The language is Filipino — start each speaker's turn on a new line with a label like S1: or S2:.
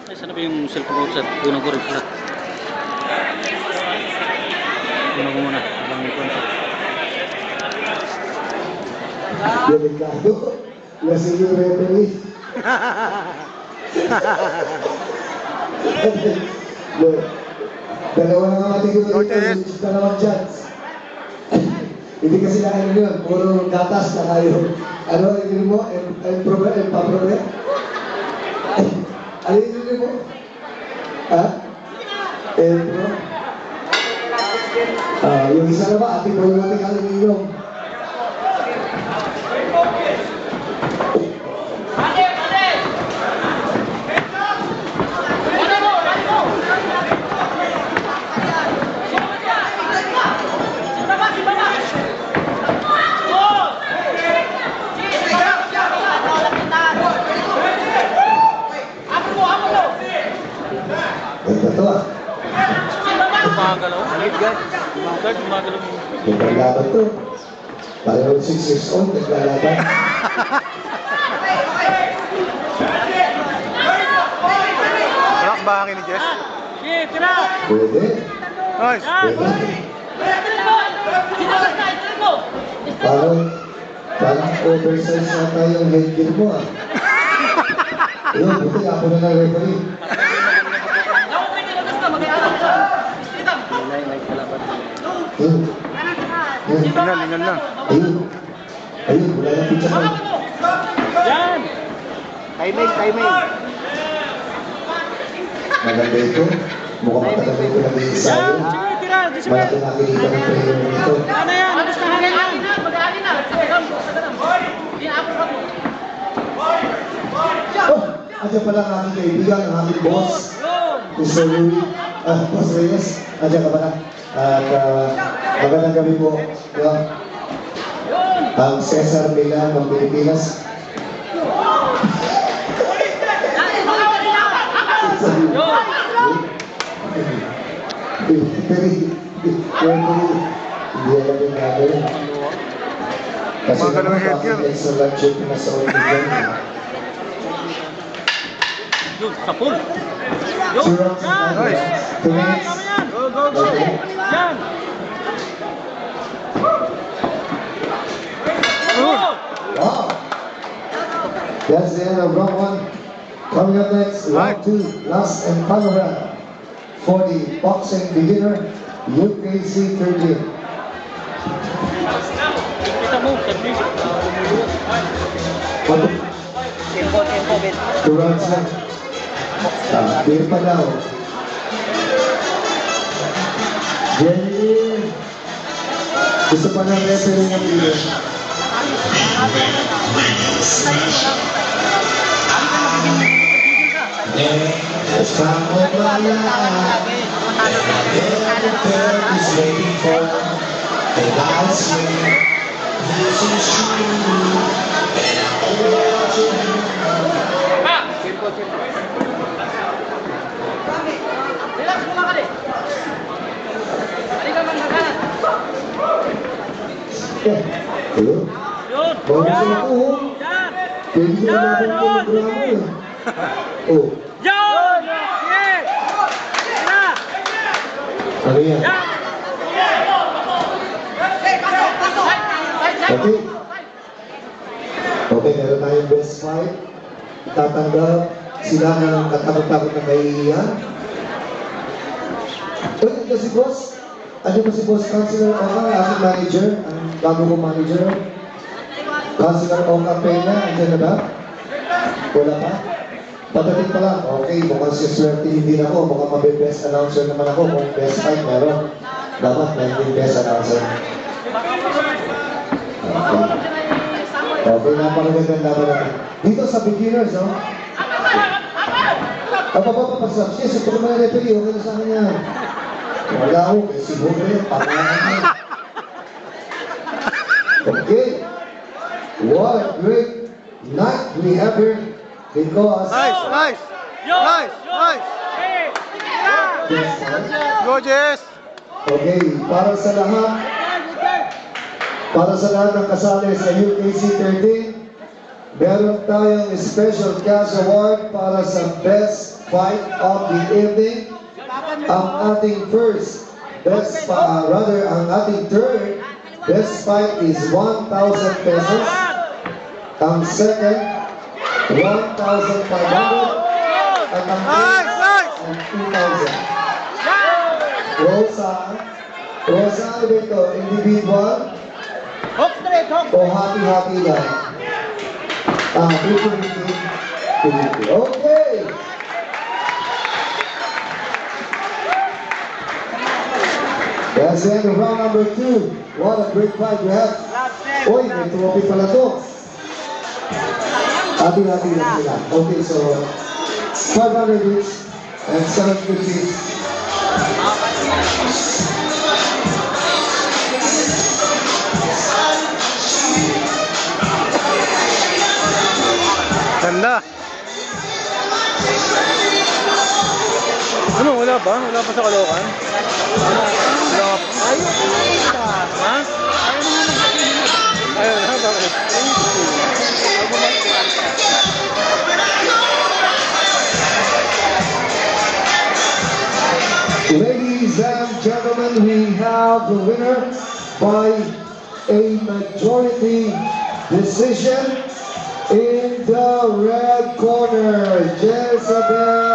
S1: Ay, sana ba yung cellphone ko sa unang ko rin sila? Una ko muna. Abang ito na.
S2: Delikado. Lasing yung referee. Dalawa na nga ating dito. Dalawang chance. Hindi kasi na ano yun. Puro gatas na kayo. Ano yung mo? El paprome? Ano yung mo? Ha? El pro? Yung isa na ba? Ating problematic aluminium.
S1: Gumagalaw. Gumagalaw.
S2: Naglalaban to. Parang 6 years old, naglalaban.
S3: Malak ba hangin ni Jess?
S1: Sige, tira!
S2: Pwede.
S3: Nice!
S2: Pwede. Parang oversize nata yung headgear mo ah. Ayun, buti ako na ng referee.
S3: Lingan na.
S2: Ayun, wala na pizza ko.
S1: Yan!
S3: Timing.
S2: Maganda ito. Mukhang matagal ito nag-iisa yun.
S1: Sige, tira!
S2: Malaki nakikita ng player mo ito.
S1: Ano yan? Ano sa hangin yan?
S4: Mag-aali na.
S2: Oh! Andiyan pala ang aking kaibigan, ang aking boss. Mr. Louie. Boss Reyes. Andiyan ka pala. At magandang gabi po. Ang Cesar Milan ng Pilipinas. Hindi alam yung gagawin. Kasi naman bakit extra lunch yung pinasawag ko dyan.
S1: Yun, sa pool! Yun!
S2: Two rounds
S1: Yan!
S2: and
S3: Nice.
S2: 2 minutes.
S1: Go! Yan!
S2: Wow! That's the end of round 1. Coming up next, round 2, last and final round. For the boxing beginner, UKC third year.
S1: Kita mo, sa music. Tempo, Ben.
S2: 2 rounds left. Beer pa daw. Jenny! Gusto pa ng referee ng beer. There's time of my life every girl is waiting for, and I swear this is true, and I owe it to you.
S4: Relax mo lang ka rin. Halika man maghanap.
S2: Hello?
S1: Yun!
S2: Bago sila po.
S1: Yan!
S2: Pwede ko na lang ang programa eh. Oh,
S1: Yun! Sige! Tira!
S2: ano yan?
S1: Yan!
S2: Okay. Okay, meron tayong best fight. Tatanggap sila ng katakot-takot na kahihiyan. Uy, ito si boss. Ano ba si boss? Councilor Oka, aking manager. Ang bago kong manager. Councilor Oka Pena, andyan na ba? Wala pa? Patating pa lang. Okay, mukhang si swerte hindi na ako. Mukhang mabe-best announcer naman ako. Kung best fight meron. Dapat may best announcer. Okay, napakagandang laban natin. Dito sa beginners, no? Papapapasap siya. Sa pagkaman na referee, okay na sa akin yan. Wala ako, eh, siguro yun. Papangalan niya. Okay. What a great night we have here. Because...
S3: Nice!
S2: Yes,
S3: Go, Jess!
S2: okay, para sa lahat, Para sa lahat ng kasali sa UKC 13, meron tayong special cash award para sa best fight of the evening. Ang ating ang ating third best fight is 1,000 pesos. Ang second, 1,500. At ang
S3: Nice, nice!
S2: 2,000. Rosa, ano ba ito? Individual?
S1: Hook straight, hook.
S2: O happy-happy lang? 50-50. Okay! That's the end of round number 2. What a great fight we have. Uy, may trophy pala to. Happy-happy lang sila. Okay, so 500 each and 750.
S3: Ganda. Ano, wala ba? Wala pa sa Caloocan? Wala pa. Ha? Ayun na, bakit?
S2: Ladies and gentlemen, we have the winner by a majority decision in the red corner, Jezebel